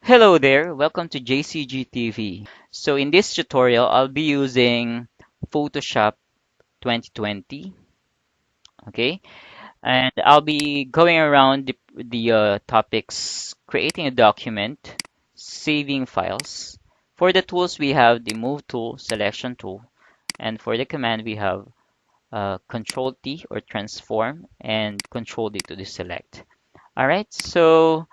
Hello there, welcome to JCG TV. So in this tutorial, I'll be using Photoshop 2020, okay? And I'll be going around the topics, creating a document, saving files. For the tools, we have the Move tool, Selection tool, and for the command, we have Control T or Transform and Control D to deselect. All right, so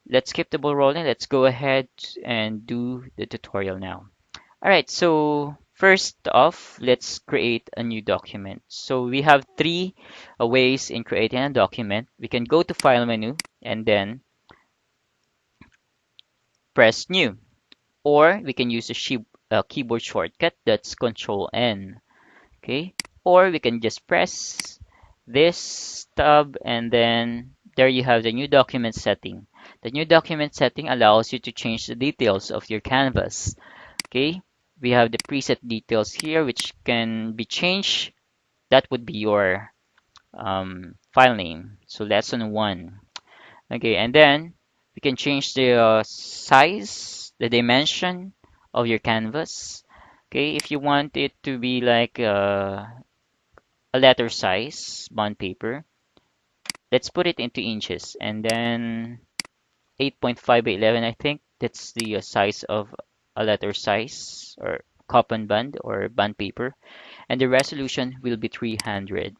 let's keep the ball rolling. Let's go ahead and do the tutorial now. All right, so first off, let's create a new document. So we have three ways in creating a document. We can go to File menu and then press New, or we can use a keyboard shortcut that's Control N. Okay, or we can just press this tab and then there you have the new document setting. The new document setting allows you to change the details of your canvas. Okay, we have the preset details here which can be changed. That would be your file name. So lesson one. Okay, and then we can change the size, the dimension of your canvas. Okay, if you want it to be like a letter size bond paper, let's put it into inches and then 8.5 by 11, I think that's the size of a letter size or coupon band or band paper, and the resolution will be 300.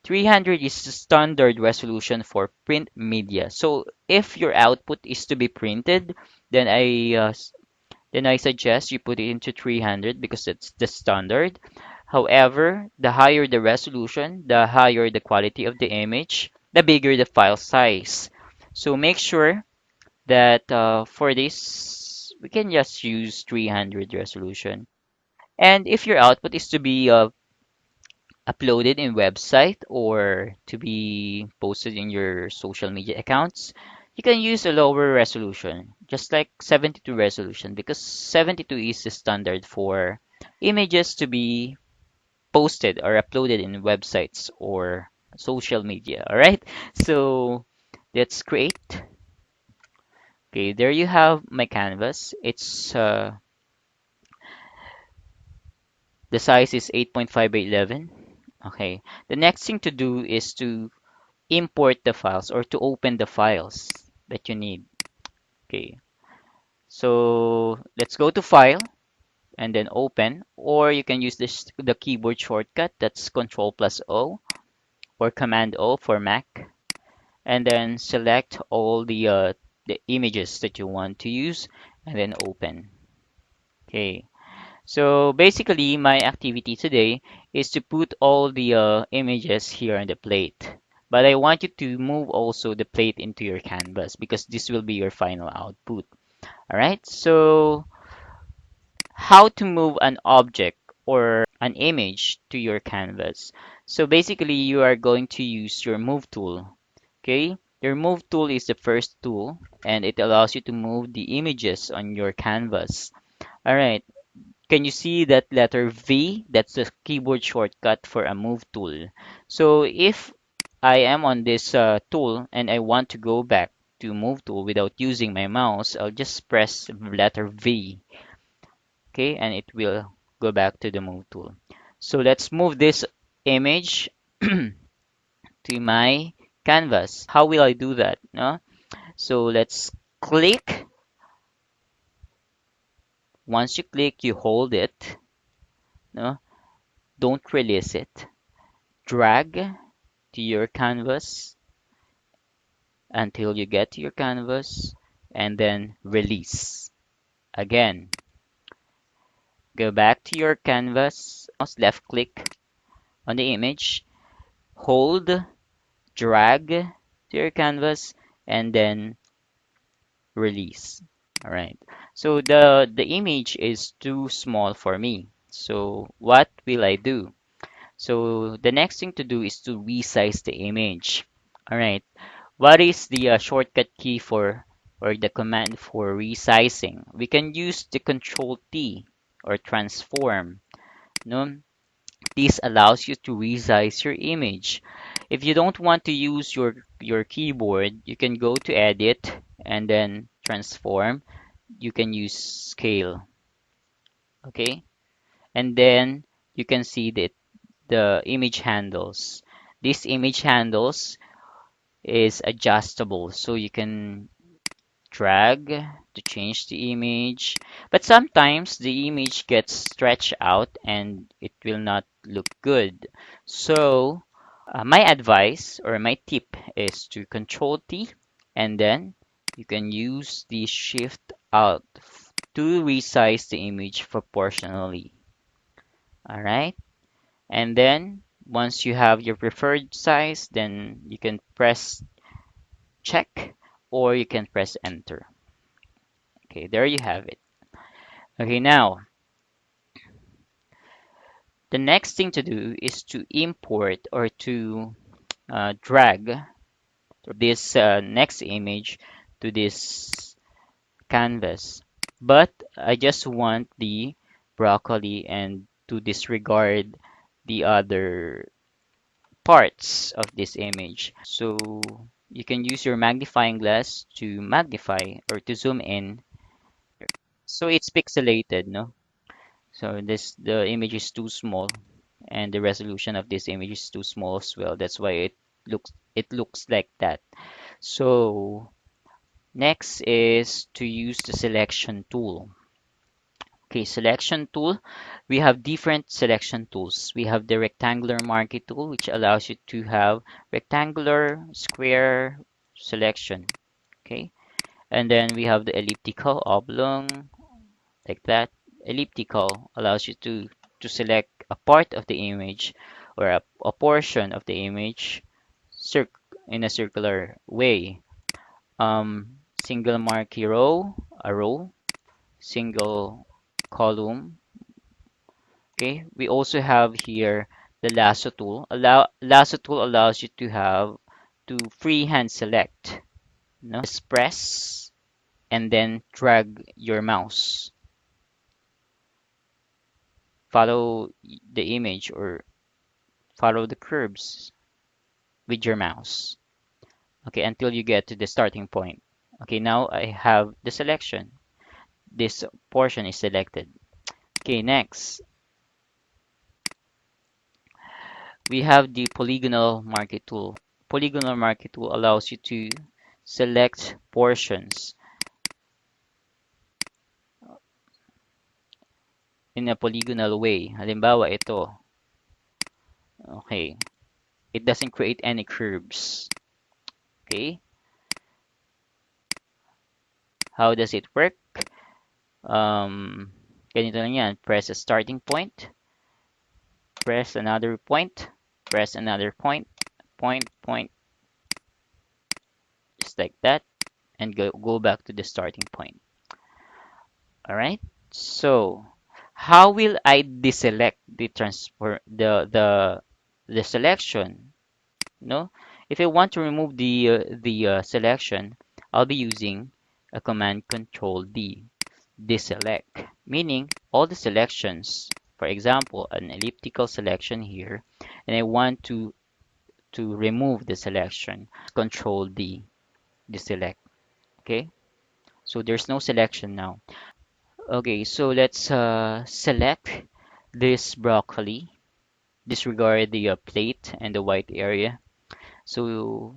300 is the standard resolution for print media. So if your output is to be printed, then I suggest you put it into 300 because it's the standard. However, the higher the resolution, the higher the quality of the image, the bigger the file size. So make sure that for this, we can just use 300 resolution. And if your output is to be uploaded in website or to be posted in your social media accounts, you can use a lower resolution, just like 72 resolution, because 72 is the standard for images to be posted or uploaded in websites or social media. All right, so let's create. Okay, there you have my canvas. It's the size is 8.5 by 11. Okay, the next thing to do is to import the files or to open the files that you need. Okay, so let's go to File and then Open, or you can use the keyboard shortcut that's Control plus O or Command O for Mac, and then select all the images that you want to use and then Open. Okay, so basically my activity today is to put all the images here on the plate. But I want you to move also the plate into your canvas because this will be your final output. All right, so how to move an object or an image to your canvas. So basically you are going to use your move tool. Okay, your move tool is the first tool and it allows you to move the images on your canvas. All right, can you see that letter V? That's the keyboard shortcut for a move tool. So if I am on this tool and I want to go back to move tool without using my mouse, I'll just press letter V, okay, and it will go back to the move tool. So let's move this image to my canvas. How will I do that? No? So let's click. Once you click, you hold it. No? Don't release it. Drag to your canvas until you get to your canvas and then release. Again, go back to your canvas, left click on the image, hold, drag to your canvas, and then release. All right. So the image is too small for me. So what will I do? So the next thing to do is to resize the image. All right. What is the shortcut key for or the command for resizing? We can use the Control T or transform. No, this allows you to resize your image. If you don't want to use your keyboard, you can go to Edit and then transform, you can use scale. Okay, and then you can see that the image handles. These image handles is adjustable, so you can drag to change the image, but sometimes the image gets stretched out and it will not look good. So my advice or my tip is to control T, and then you can use the shift alt to resize the image proportionally. All right. And then once you have your preferred size, then you can press check or you can press enter. Okay, there you have it. Okay, now the next thing to do is to import or to drag this next image to this canvas. But I just want the broccoli and to disregard the other parts of this image. So you can use your magnifying glass to magnify or to zoom in. So it's pixelated, no? So this the image is too small and the resolution of this image is too small as well. That's why it looks like that. So next is to use the selection tool. Okay, selection tool. We have different selection tools. We have the rectangular marquee tool, which allows you to have rectangular, square selection. Okay, and then we have the elliptical, oblong, like that. Elliptical allows you to select a part of the image or a portion of the image in a circular way. Single marquee row, a row, single column. Okay, we also have here the lasso tool. Lasso tool allows you to have to freehand select. No? Just press and then drag your mouse. Follow the image or follow the curves with your mouse. Okay, until you get to the starting point. Okay, now I have the selection. This portion is selected. Okay, next we have the polygonal marquee tool. Polygonal marquee tool allows you to select portions in a polygonal way. Halimbawa, ito. Okay, it doesn't create any curves. Okay, how does it work? Ganito lang yan. Press a starting point, press another point, press another point, point, just like that, and go back to the starting point. All right. So, how will I deselect the transfer the selection? No, if I want to remove the selection, I'll be using a command Control D, deselect, meaning all the selections. For example, an elliptical selection here, and I want to remove the selection. Control D, deselect. Okay, so there's no selection now. Okay, so let's select this broccoli. Disregard the plate and the white area. So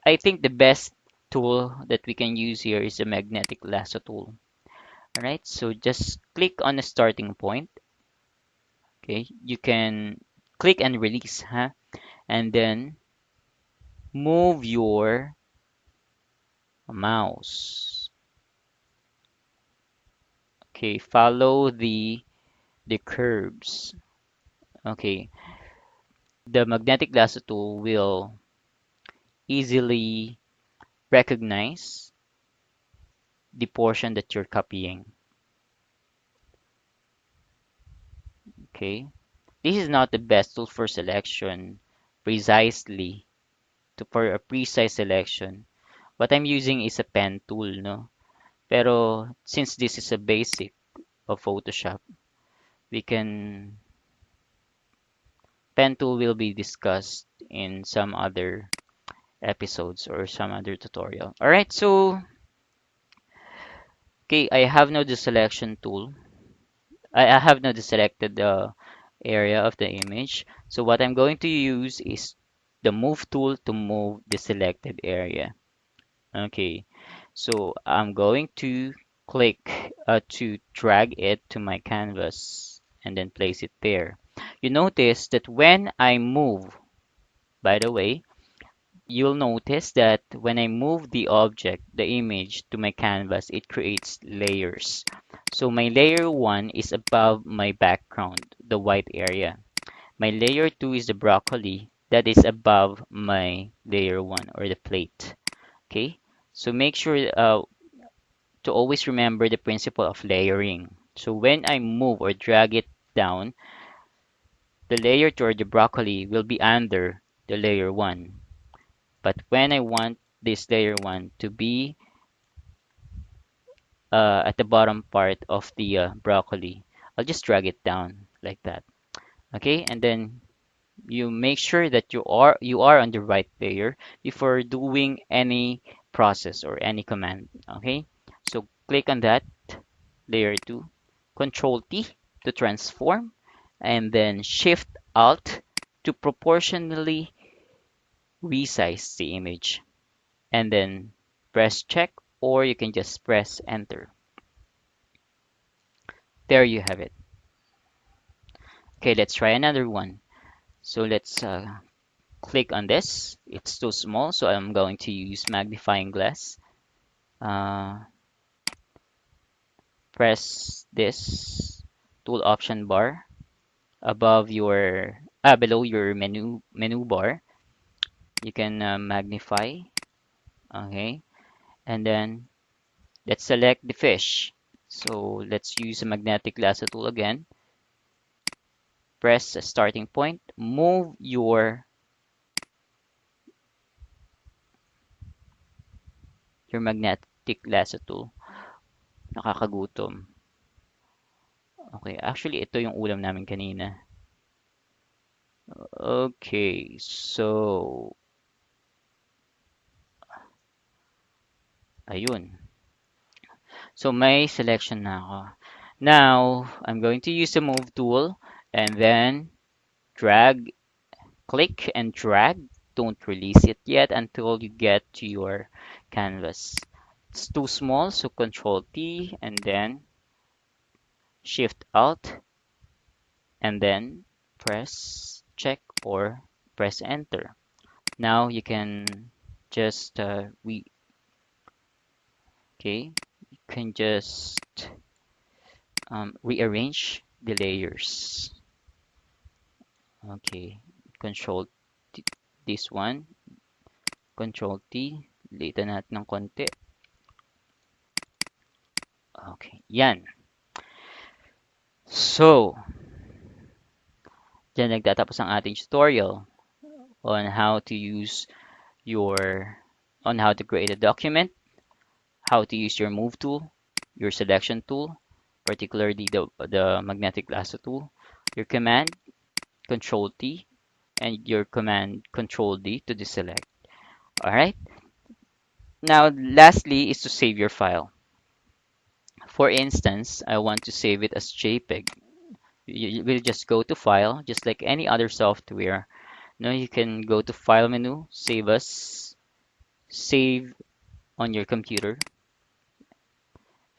I think the best tool that we can use here is the magnetic lasso tool. All right, so just click on the starting point. Okay, you can click and release, huh? And then move your mouse. Okay, follow the curves. Okay, the magnetic lasso tool will easily recognize the portion that you're copying. Okay, this is not the best tool for selection precisely for a precise selection. What I'm using is a pen tool, no? Pero since this is a basic of Photoshop, we can pen tool will be discussed in some other episodes or some other tutorial. All right, so Okay, I have now the selection tool. I have now the selected area of the image. So what I'm going to use is the move tool to move the selected area. Okay, so I'm going to click to drag it to my canvas and then place it there. You notice that when I move, by the way, you'll notice that when I move the object, the image to my canvas, it creates layers. So my layer 1 is above my background, the white area. My layer 2 is the broccoli that is above my layer 1 or the plate. Okay, so make sure to always remember the principle of layering. So when I move or drag it down, the layer 2 or the broccoli will be under the layer 1. But when I want this layer 1 to be at the bottom part of the broccoli, I'll just drag it down like that. Okay, and then you make sure that you are on the right layer before doing any process or any command. Okay, so click on that layer 2, Control T to transform, and then Shift Alt to proportionally resize the image, and then press check, or you can just press enter. There you have it. Okay, let's try another one. So let's click on this. It's too small, so I'm going to use magnifying glass. Uh, Press this tool option bar above your below your menu bar. You can magnify. Okay, and then let's select the fish. So let's use a magnetic lasso tool again. Press a starting point. Move your magnetic lasso tool. Nakakagutom. Okay, actually ito yung ulam namin kanina. Okay, so ayun. So may selection na ako. Now, I'm going to use the move tool and then drag, click and drag. Don't release it yet until you get to your canvas. It's too small, so Control T and then Shift Alt and then press check or press enter. Now you can just okay, you can just rearrange the layers. Okay, Control T, this one, Control T, litan natin ng konti. Okay, yan. So, dyan nagtatapos ang ating tutorial on how to use your, on how to create a document, how to use your move tool, your selection tool, particularly the magnetic lasso tool, your command, Control T, and your command, Control D to deselect. All right. Now, lastly is to save your file. For instance, I want to save it as JPEG. You will just go to File, just like any other software. Now you can go to File menu, Save As, Save on your computer,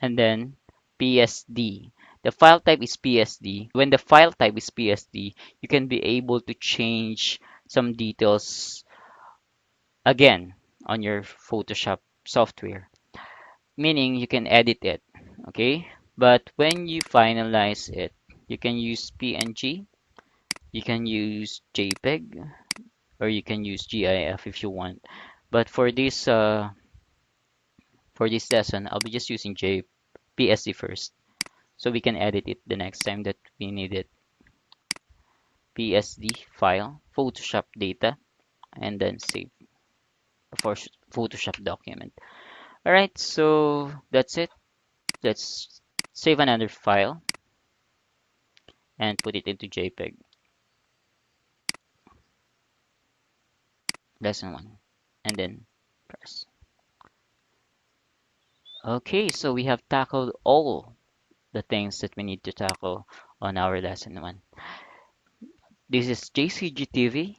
and then PSD. The file type is PSD. When the file type is PSD, you can be able to change some details again on your Photoshop software, meaning you can edit it, okay? But when you finalize it, you can use PNG, you can use JPEG, or you can use GIF if you want. But for this lesson, I'll be just using PSD first, so we can edit it the next time that we need it. PSD file, Photoshop data, and then save for Photoshop document. All right, so that's it. Let's save another file and put it into JPEG. Lesson 1, and then press. Okay, so we have tackled all the things that we need to tackle on our lesson one. This is JCGTV.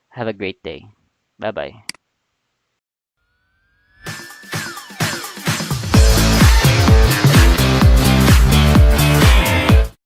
Have a great day. Bye bye.